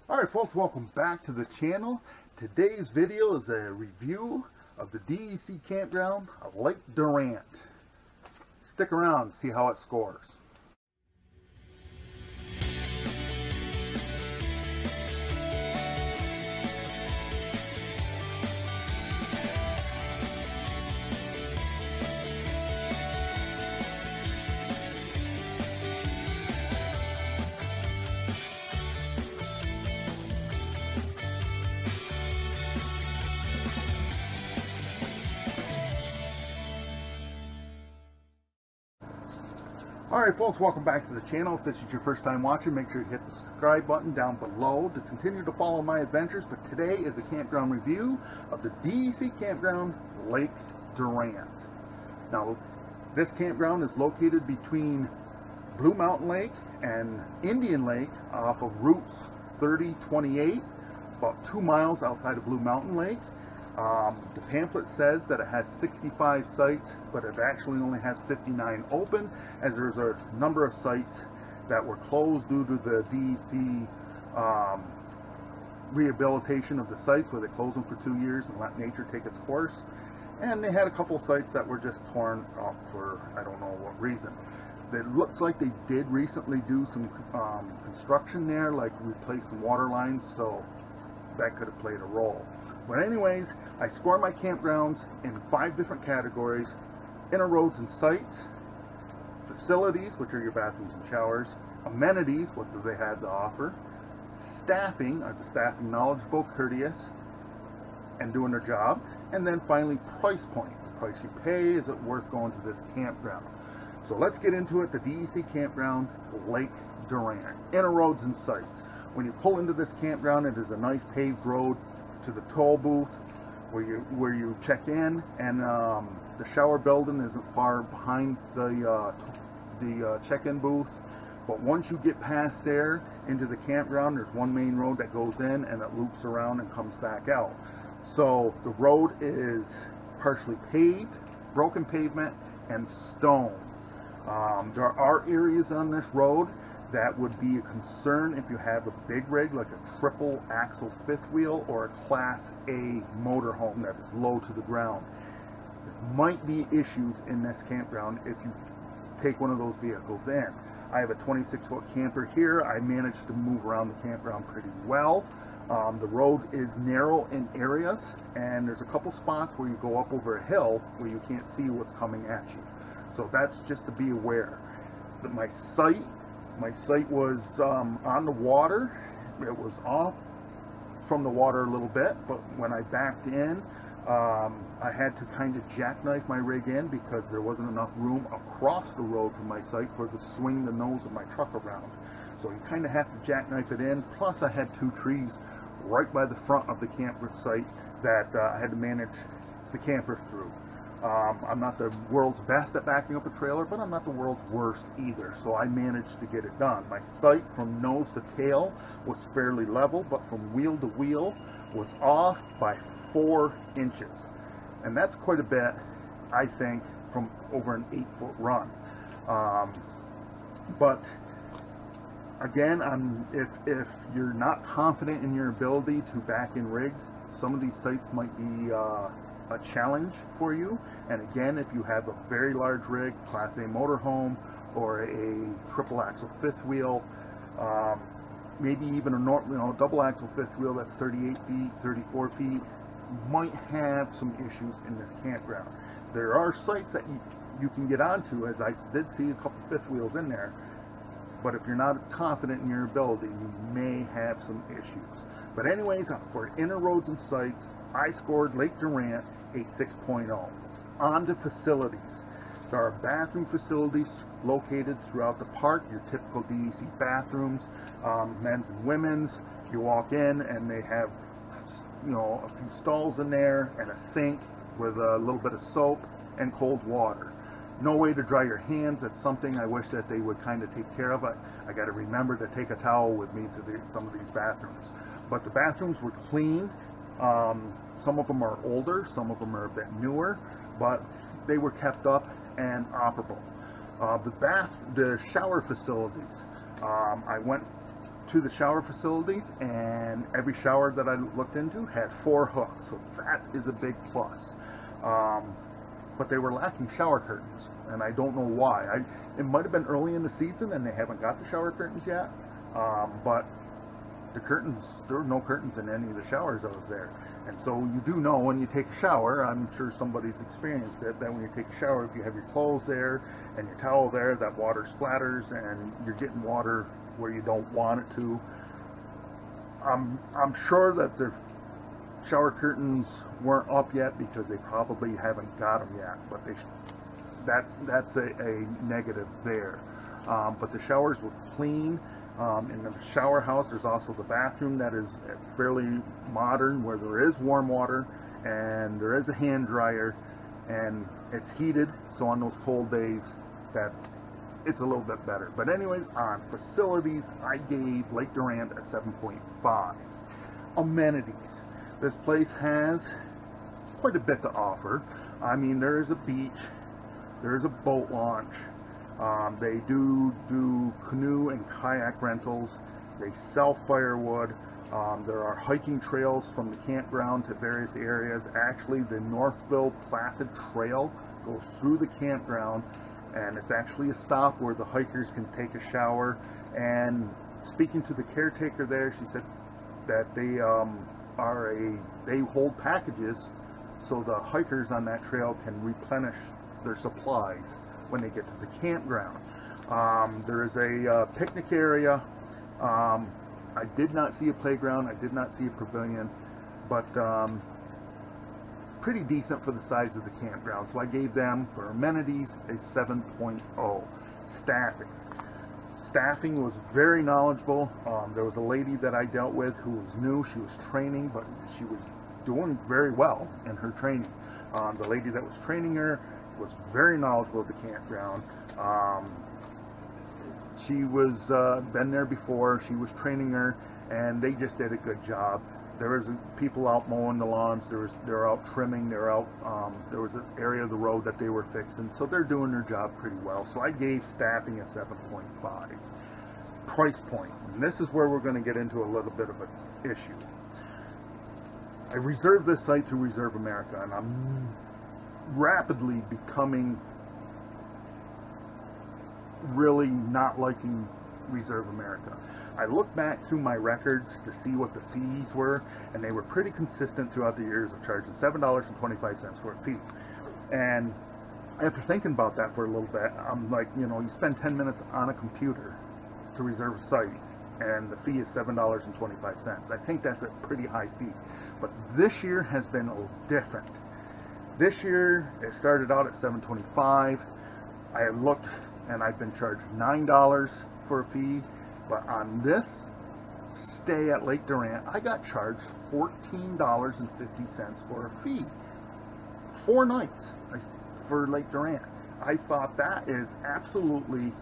Alright folks, welcome back to the channel. Today's video is a review of the DEC campground of Lake Durant. Stick around and see how it scores. Alright folks, welcome back to the channel. If this is your first time watching, make sure you hit the subscribe button down below to continue to follow my adventures. But today is a campground review of the DEC campground, Lake Durant. Now, this campground is located between Blue Mountain Lake and Indian Lake off of Route 3028. It's about 2 miles outside of Blue Mountain Lake. The pamphlet says that it has 65 sites, but it actually only has 59 open, as there's a number of sites that were closed due to the DEC rehabilitation of the sites, where they closed them for 2 years and let nature take its course. And they had a couple sites that were just torn up for I don't know what reason. It looks like they did recently do some construction there, like replace some water lines, so that could have played a role. But anyways, I score my campgrounds in 5 different categories: inner roads and sites, facilities, which are your bathrooms and showers, amenities, what do they have to offer, staffing, are the staffing knowledgeable, courteous, and doing their job, and then finally price point, the price you pay, is it worth going to this campground? So let's get into it. The DEC campground, Lake Durant, inner roads and sites. When you pull into this campground, it is a nice paved road to the toll booth where you check in, and the shower building isn't far behind the check-in booth. But once you get past there into the campground, there's one main road that goes in and it loops around and comes back out. So the road is partially paved, broken pavement, and stone. There are areas on this road that would be a concern if you have a big rig, like a triple axle fifth wheel or a Class A motorhome that is low to the ground. There might be issues in this campground if you take one of those vehicles in. I have a 26-foot camper here. I managed to move around the campground pretty well. The road is narrow in areas, and there's a couple spots where you go up over a hill where you can't see what's coming at you. So that's just to be aware. But my site was on the water. It was off from the water a little bit, but when I backed in, I had to kind of jackknife my rig in because there wasn't enough room across the road from my site for to swing the nose of my truck around. So you kind of have to jackknife it in. Plus, I had 2 trees right by the front of the campsite that I had to manage the camper through. I'm not the world's best at backing up a trailer, but I'm not the world's worst either, so I managed to get it done. My sight from nose to tail was fairly level, but from wheel to wheel was off by 4 inches. And that's quite a bit, I think, from over an 8-foot run. But again, if you're not confident in your ability to back in rigs, some of these sites might be a challenge for you. And again, if you have a very large rig, Class A motorhome, or a triple axle fifth wheel, maybe even a double axle fifth wheel that's 38 feet, 34 feet, might have some issues in this campground. There are sites that you can get onto, as I did see a couple fifth wheels in there, but if you're not confident in your ability, you may have some issues. But anyways, for inner roads and sites, I scored Lake Durant a 6.0. On to facilities. There are bathroom facilities located throughout the park, your typical DEC bathrooms, men's and women's. You walk in and they have, a few stalls in there and a sink with a little bit of soap and cold water. No way to dry your hands. That's something I wish that they would kind of take care of. I got to remember to take a towel with me to some of these bathrooms. But the bathrooms were clean. Some of them are older, some of them are a bit newer, but they were kept up and operable. The shower facilities, I went to the shower facilities, and every shower that I looked into had 4 hooks, so that is a big plus. But they were lacking shower curtains, and I don't know why. It might have been early in the season and they haven't got the shower curtains yet, but the curtains, there were no curtains in any of the showers I was there. And so you do know when you take a shower, I'm sure somebody's experienced it, that when you take a shower, if you have your clothes there and your towel there, that water splatters and you're getting water where you don't want it to. I'm sure that the shower curtains weren't up yet because they probably haven't got them yet, but that's a negative there. But the showers were clean. In the shower house, there's also the bathroom that is fairly modern, where there is warm water and there is a hand dryer, and it's heated, so on those cold days that it's a little bit better. But anyways, on facilities, I gave Lake Durant a 7.5. Amenities. This place has quite a bit to offer. I mean, there is a beach, there is a boat launch. They do canoe and kayak rentals. They sell firewood. There are hiking trails from the campground to various areas. Actually, the Northville Placid Trail goes through the campground, and it's actually a stop where the hikers can take a shower. And speaking to the caretaker there, she said that they hold packages so the hikers on that trail can replenish their supplies when they get to the campground. There is a picnic area. I did not see a playground. I did not see a pavilion, but pretty decent for the size of the campground. So I gave them, for amenities, a 7.0. Staffing was very knowledgeable. There was a lady that I dealt with who was new. She was training, but she was doing very well in her training. The lady that was training her was very knowledgeable of the campground. She was been there before. She was training her, and they just did a good job. There was people out mowing the lawns. They were out trimming. They were out. There was an area of the road that they were fixing, so they're doing their job pretty well. So I gave staffing a 7.5. Price point, and this is where we're going to get into a little bit of an issue. I reserved this site through Reserve America, and I'm rapidly becoming really not liking Reserve America. I look back through my records to see what the fees were, and they were pretty consistent throughout the years of charging $7.25 for a fee. And after thinking about that for a little bit, I'm like, you know, you spend 10 minutes on a computer to reserve a site, and the fee is $7.25. I think that's a pretty high fee. But this year has been a little different. This year, it started out at $7.25. I had looked, and I've been charged $9 for a fee. But on this stay at Lake Durant, I got charged $14.50 for a fee. 4 nights for Lake Durant. I thought that is absolutely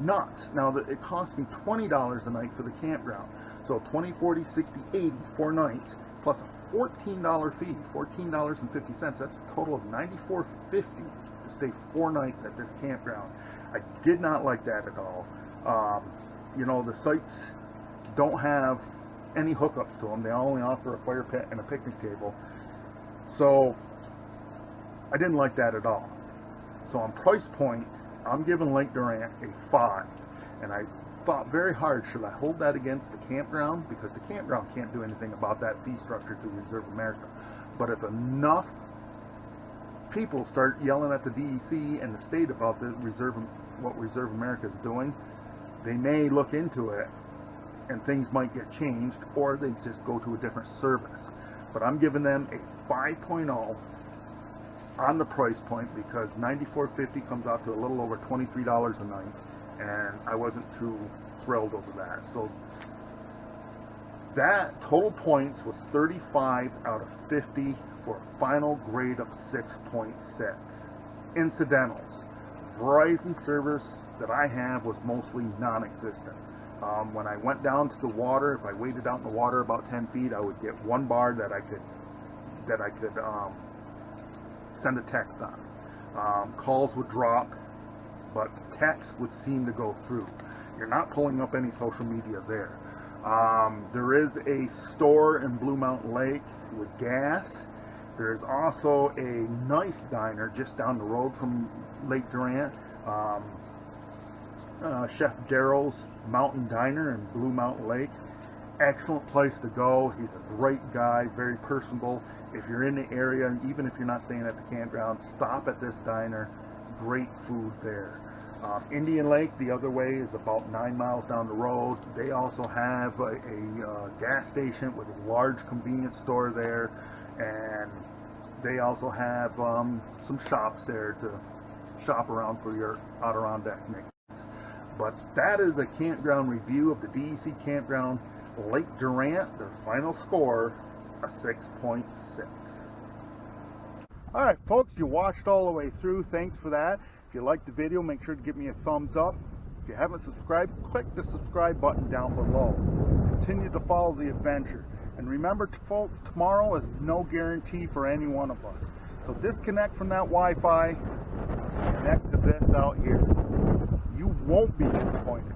nuts. Now, it cost me $20 a night for the campground. So 20, 40, 60, 80, 4 nights, plus a $14 fee, $14.50. That's a total of $94.50 to stay 4 nights at this campground. I did not like that at all. You know, the sites don't have any hookups to them. They only offer a fire pit and a picnic table. So I didn't like that at all. So on price point, I'm giving Lake Durant a 5. And I thought very hard, should I hold that against the campground? Because the campground can't do anything about that fee structure through Reserve America. But if enough people start yelling at the DEC and the state about what Reserve America is doing, they may look into it and things might get changed, or they just go to a different service. But I'm giving them a 5.0 on the price point, because $94.50 comes out to a little over $23 a night, and I wasn't too thrilled over that. So that total points was 35 out of 50 for a final grade of 6.6. Incidentals. Verizon service that I have was mostly non-existent. When I went down to the water, if I waded out in the water about 10 feet, I would get 1 bar that I could send a text on. Calls would drop, but text would seem to go through. You're not pulling up any social media there. There is a store in Blue Mountain Lake with gas. There's also a nice diner just down the road from Lake Durant. Chef Daryl's Mountain Diner in Blue Mountain Lake. Excellent place to go. He's a great guy, very personable. If you're in the area, even if you're not staying at the campground, stop at this diner. Great food there. Indian Lake, the other way, is about 9 miles down the road. They also have a gas station with a large convenience store there, and they also have some shops there to shop around for your Adirondack needs. But that is a campground review of the DEC campground Lake Durant. Their final score, a 6.6. Alright folks, you watched all the way through. Thanks for that. If you liked the video, make sure to give me a thumbs up. If you haven't subscribed, click the subscribe button down below. Continue to follow the adventure. And remember, folks, tomorrow is no guarantee for any one of us. So disconnect from that Wi-Fi, connect to this out here. You won't be disappointed.